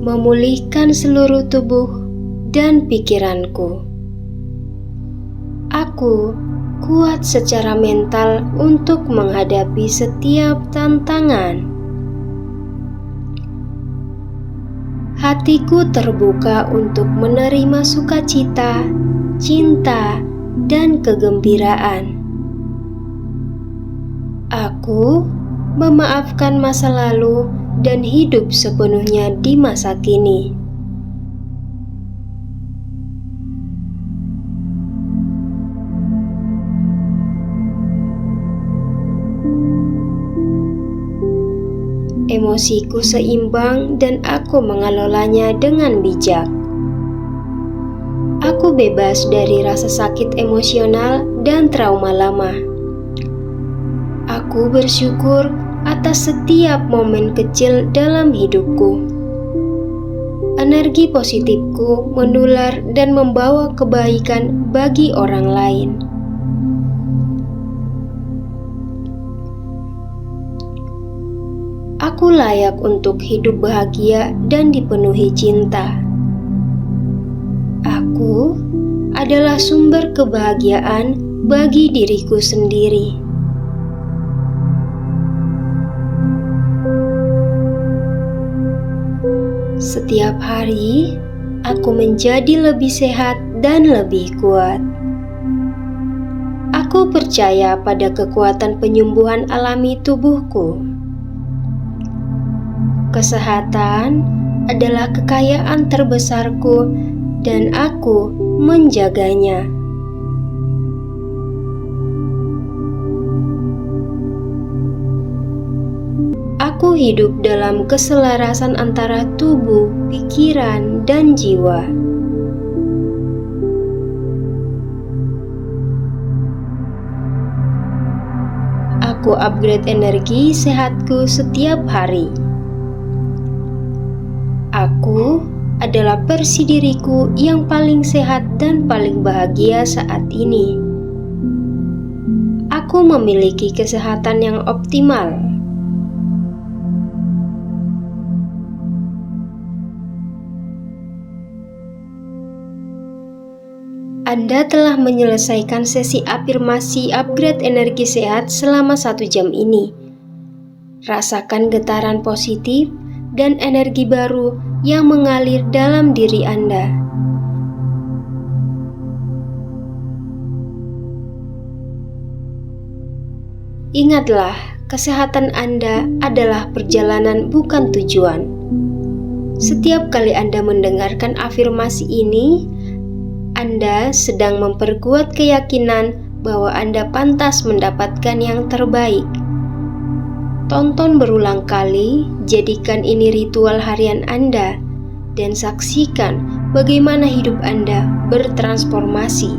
memulihkan seluruh tubuh dan pikiranku. Aku kuat secara mental untuk menghadapi setiap tantangan. Hatiku terbuka untuk menerima sukacita, cinta, dan kegembiraan. Aku memaafkan masa lalu dan hidup sepenuhnya di masa kini. Emosiku seimbang dan aku mengelolanya dengan bijak. Aku bebas dari rasa sakit emosional dan trauma lama. Aku bersyukur atas setiap momen kecil dalam hidupku. Energi positifku menular dan membawa kebaikan bagi orang lain. Aku layak untuk hidup bahagia dan dipenuhi cinta. Aku adalah sumber kebahagiaan bagi diriku sendiri. Setiap hari, aku menjadi lebih sehat dan lebih kuat. Aku percaya pada kekuatan penyembuhan alami tubuhku. Kesehatan adalah kekayaan terbesarku dan aku menjaganya. Aku hidup dalam keselarasan antara tubuh, pikiran, dan jiwa. Aku upgrade energi sehatku setiap hari. Aku adalah versi diriku yang paling sehat dan paling bahagia saat ini. Aku memiliki kesehatan yang optimal. Anda telah menyelesaikan sesi afirmasi upgrade energi sehat selama 1 jam ini. Rasakan getaran positif dan energi baru yang mengalir dalam diri Anda. Ingatlah, kesehatan Anda adalah perjalanan, bukan tujuan. Setiap kali Anda mendengarkan afirmasi ini, Anda sedang memperkuat keyakinan bahwa Anda pantas mendapatkan yang terbaik. Tonton berulang kali, jadikan ini ritual harian Anda, dan saksikan bagaimana hidup Anda bertransformasi.